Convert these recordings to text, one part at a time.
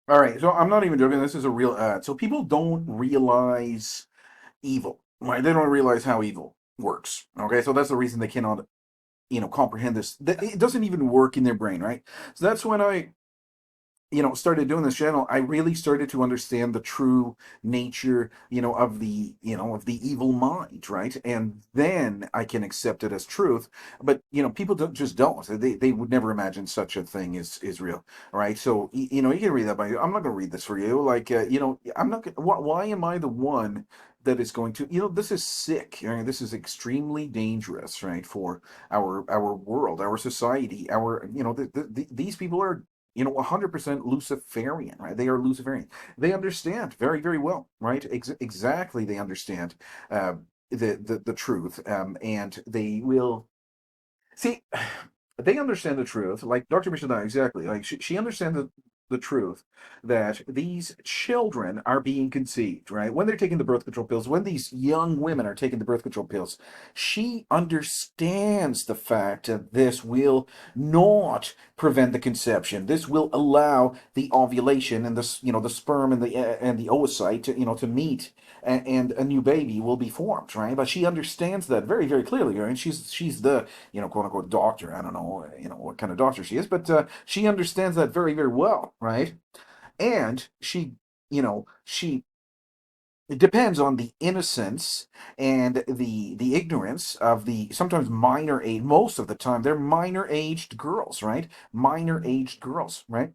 All right, so I'm not even joking. This is a real so people don't realize evil, right? They don't realize how evil works. Okay, so that's the reason they cannot, comprehend this. It doesn't even work in their brain, right? So that's when I started doing this channel. I really started to understand the true nature, of the evil mind, right? And then I can accept it as truth. But people don't. They would never imagine such a thing is real, right? So you can read that by. I'm not going to read this for you. Like I'm not. Why am I the one that is going to? This is sick. Right? This is extremely dangerous, right? For our world, our society, our these people are 100% Luciferian, right? They are Luciferian. They understand very, very well, right? Exactly, they understand uh, the truth, and they will see. They understand the truth, like Dr. Mishada, exactly. Like she understands the truth that these children are being conceived, right? When they're taking the birth control pills, when these young women are taking the birth control pills, she understands the fact that this will not prevent the conception. This will allow the ovulation and the sperm and the oocyte to meet, and a new baby will be formed, right? But she understands that very, very clearly, right? She's the quote unquote doctor. I don't know, what kind of doctor she is, but she understands that very, very well, right? And she it depends on the innocence and the ignorance of the sometimes minor age. Most of the time, they're minor aged girls, right? Minor aged girls, right?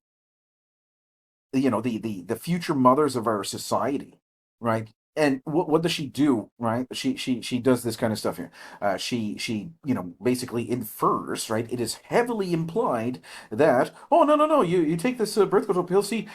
The future mothers of our society, right? And what does she do, right? She does this kind of stuff here. She basically infers, right? It is heavily implied that, oh, no, no, no, you take this birth control pill. See,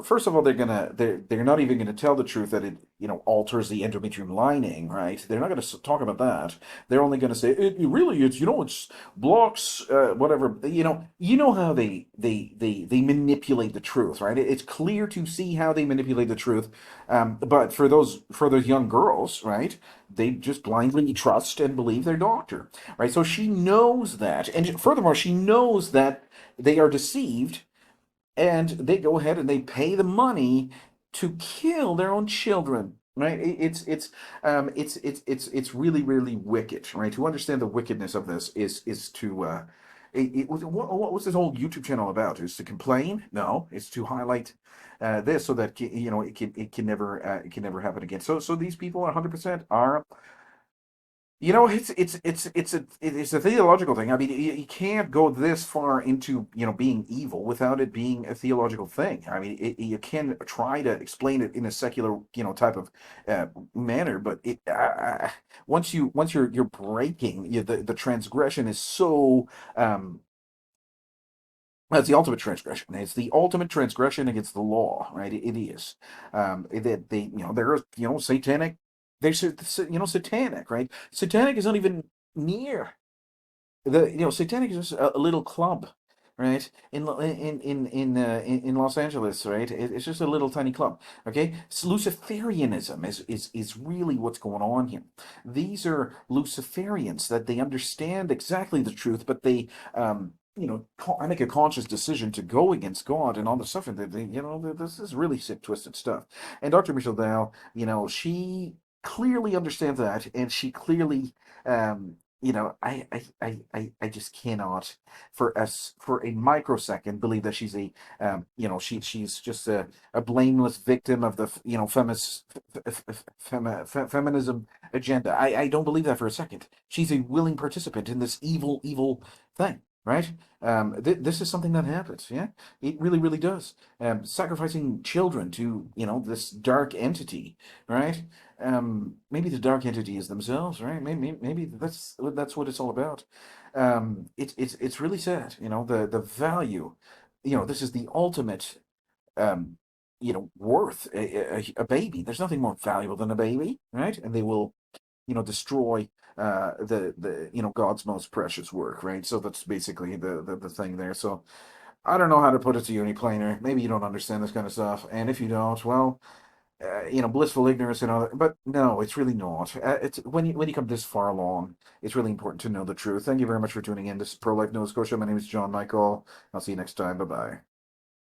first of all, they're not even gonna tell the truth that it alters the endometrium lining, right? They're not gonna talk about that. They're only gonna say it really it's blocks whatever. You know how they manipulate the truth, right? It's clear to see how they manipulate the truth. But for those young girls, right, they just blindly trust and believe their doctor, right? So she knows that, and furthermore, she knows that they are deceived, and they go ahead and they pay the money to kill their own children. Right? It's really, really wicked. Right? To understand the wickedness of this is to what was this whole YouTube channel about? Is to complain? No, it's to highlight this so that it can never happen again. So these people 100% are it's a theological thing. I mean, you can't go this far into being evil without it being a theological thing. I mean, you can try to explain it in a secular type of manner, but once you're breaking, the transgression is so that's the ultimate transgression. It's the ultimate transgression against the law, right? It is. That they, there are, satanic. Satanic, right? Satanic is not even near satanic is just a little club, right? In Los Angeles, right? It's just a little tiny club. Okay, so Luciferianism is really what's going on here. These are Luciferians that they understand exactly the truth, but they I make a conscious decision to go against God and all the stuff, and this is really sick, twisted stuff. And Dr. Michelle Dow, she clearly understands that, and she clearly I just cannot for a microsecond believe that she's she's just a blameless victim of the feminism agenda. I don't believe that for a second. She's a willing participant in this evil thing, right? This is something that happens. Yeah, it really, really does. Sacrificing children to this dark entity, right? Maybe the dark entity is themselves, right? Maybe that's what it's all about. It's really sad, the value. This is the ultimate, um, worth a baby. There's nothing more valuable than a baby, right? And they will, destroy the God's most precious work, right? So that's basically the thing there. So I don't know how to put it to you any plainer. Maybe you don't understand this kind of stuff, and if you don't, well blissful ignorance and all that. But no, it's really not. It's when you come this far along, it's really important to know the truth. Thank you very much for tuning in. This is Pro Life Nova Scotia. My name is John Michael. I'll see you next time. Bye bye.